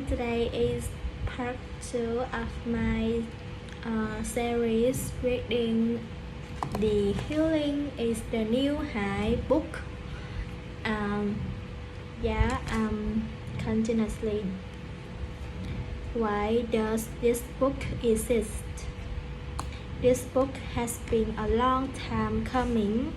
today is part 2 of my series reading The Healing is the New High book. Continuously. Why does this book exist? This book has been a long time coming.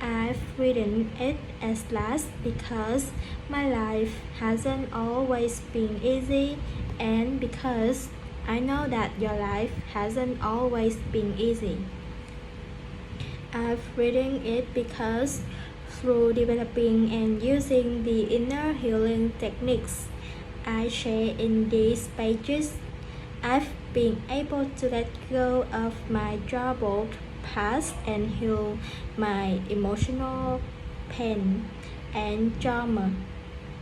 I've written it at last because my life hasn't always been easy, and because I know that your life hasn't always been easy. I've written it because through developing and using the inner healing techniques I share in these pages, I've been able to let go of my troubled past and heal my emotional pain and trauma.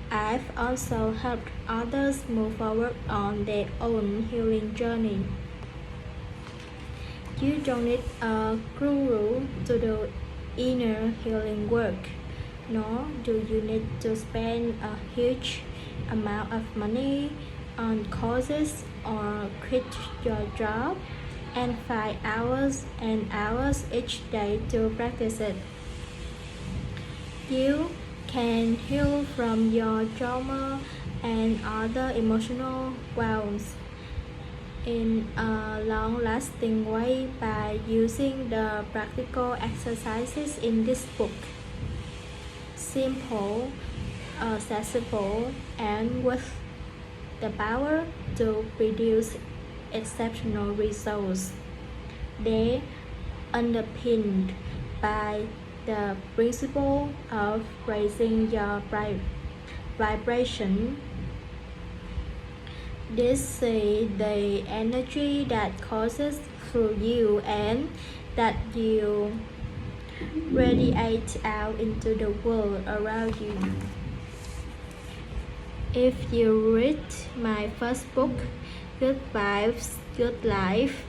I've also helped others move forward on their own healing journey. You don't need a guru to do inner healing work, nor do you need to spend a huge amount of money on courses or quit your job and 5 hours and hours each day to practice it. You can heal from your trauma and other emotional wounds in a long-lasting way by using the practical exercises in this book. Simple, accessible, and with the power to produce exceptional results. They underpinned by the principle of raising your vibration. This is the energy that courses through you and that you radiate out into the world around you. If you read my first book, Good Vibes, Good Life,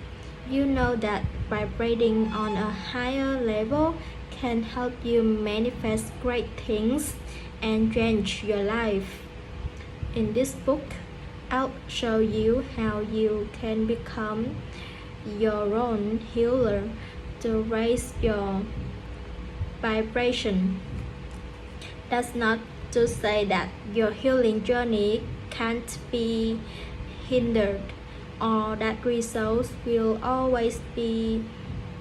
you know that vibrating on a higher level can help you manifest great things and change your life. In this book, I'll show you how you can become your own healer to raise your vibration. That's not to say that your healing journey can't be hindered or that results will always be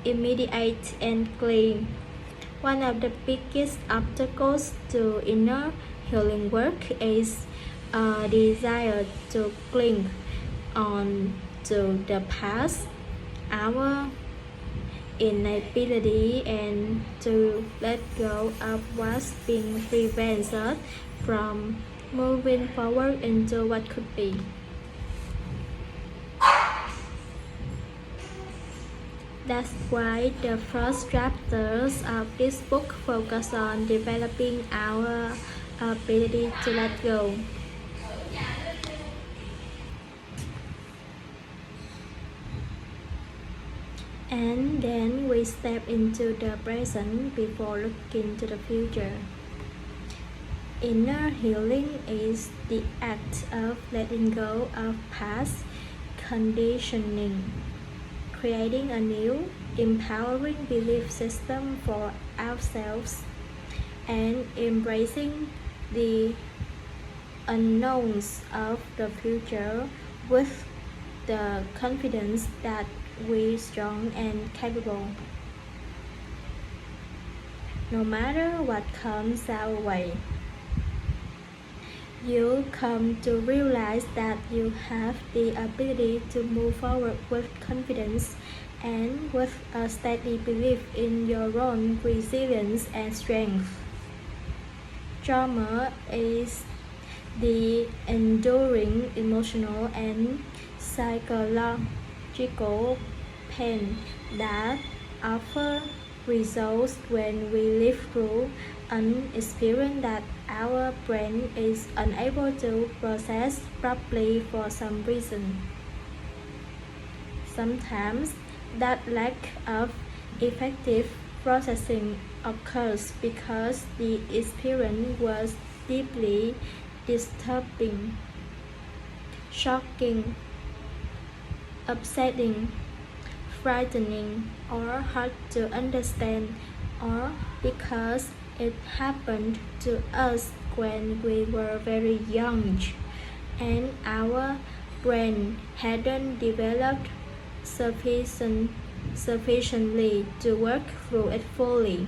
immediate and clean. One of the biggest obstacles to inner healing work is a desire to cling on to the past, our inability and to let go of what's been prevents us from moving forward into what could be. That's why the first chapters of this book focus on developing our ability to let go. And then we step into the present before looking to the future. Inner healing is the act of letting go of past conditioning, creating a new, empowering belief system for ourselves, and embracing the unknowns of the future with the confidence that we're strong and capable. No matter what comes our way, you'll come to realize that you have the ability to move forward with confidence and with a steady belief in your own resilience and strength. Trauma is the enduring emotional and psychological pain that often results when we live through an experience that our brain is unable to process properly for some reason. Sometimes that lack of effective processing occurs because the experience was deeply disturbing. shocking, upsetting, frightening, or hard to understand, or because it happened to us when we were very young and our brain hadn't developed sufficiently to work through it fully.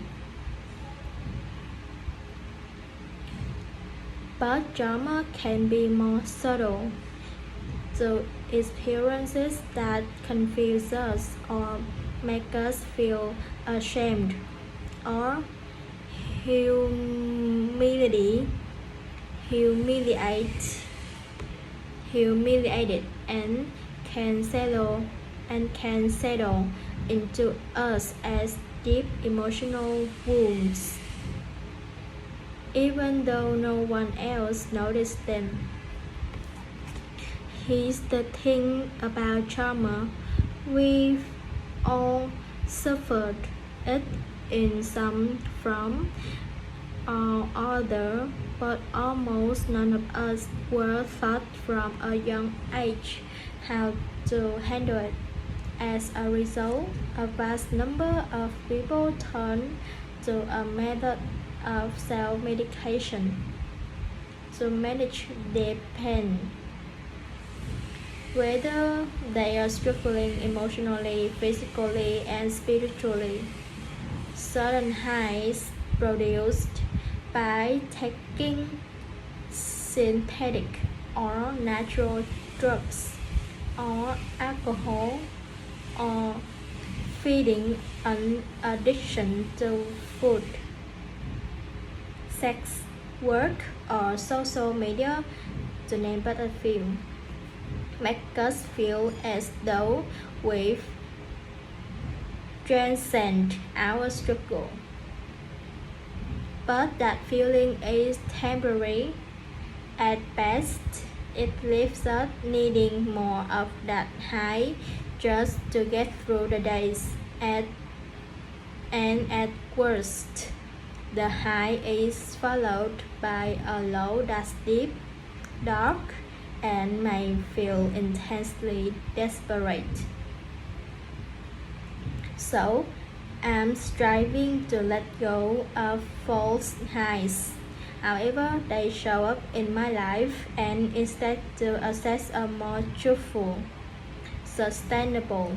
But drama can be more subtle. The experiences that confuse us or make us feel ashamed or humiliate, humiliate, humiliated and can settle into us as deep emotional wounds, even though no one else noticed them. Here's the thing about trauma: we've all suffered it in some form or other, but almost none of us were taught from a young age how to handle it. As a result, a vast number of people turn to a method of self-medication to manage their pain. Whether they are struggling emotionally, physically, and spiritually, certain highs produced by taking synthetic or natural drugs or alcohol or feeding an addiction to food, sex, work, or social media, to name but a few, make us feel as though we've transcended our struggle. But that feeling is temporary. At best, it leaves us needing more of that high just to get through the days. And at worst, the high is followed by a low that's deep, dark, and may feel intensely desperate. So, I'm striving to let go of false highs, however they show up in my life, and instead to access a more truthful, sustainable,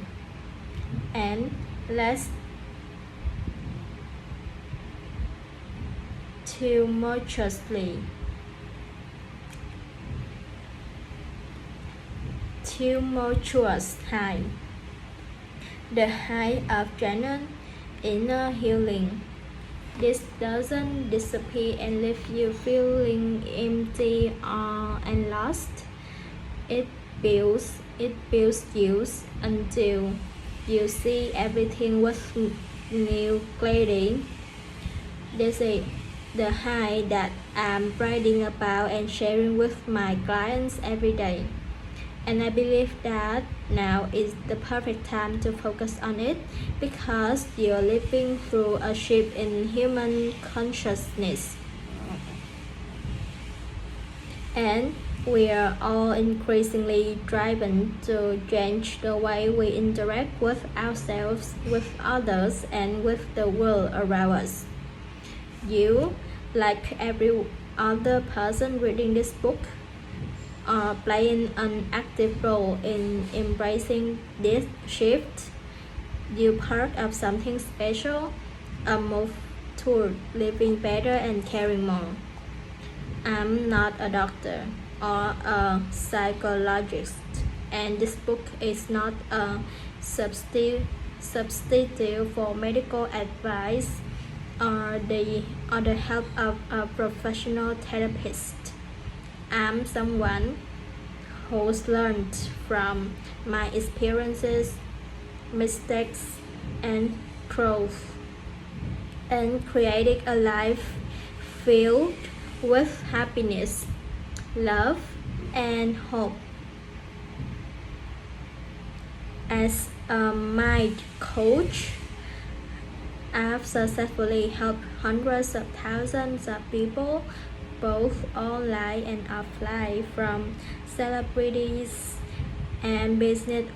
and less tumultuous high. The high of genuine inner healing. This doesn't disappear and leave you feeling empty and lost. It builds you until you see everything with new clarity. This is the high that I'm writing about and sharing with my clients every day. And I believe that now is the perfect time to focus on it because you're living through a shift in human consciousness. And we are all increasingly driven to change the way we interact with ourselves, with others, and with the world around us. You, like every other person reading this book, are playing an active role in embracing this shift. You're part of something special, a move toward living better and caring more. I'm not a doctor or a psychologist, and this book is not a substitute for medical advice or the help of a professional therapist. I'm someone who's learned from my experiences, mistakes, and growth, and created a life filled with happiness, love, and hope. As a mind coach, I've successfully helped hundreds of thousands of people both online and offline, from celebrities and business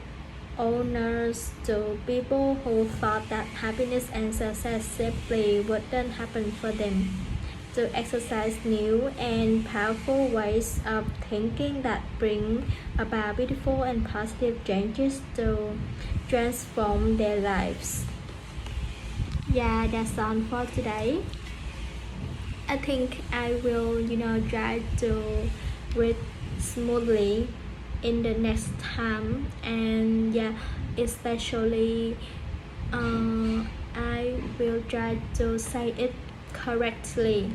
owners to people who thought that happiness and success simply wouldn't happen for them, to exercise new and powerful ways of thinking that bring about beautiful and positive changes to transform their lives. Yeah, that's all for today. I think I will, try to read smoothly in the next time, and yeah, especially I will try to say it correctly.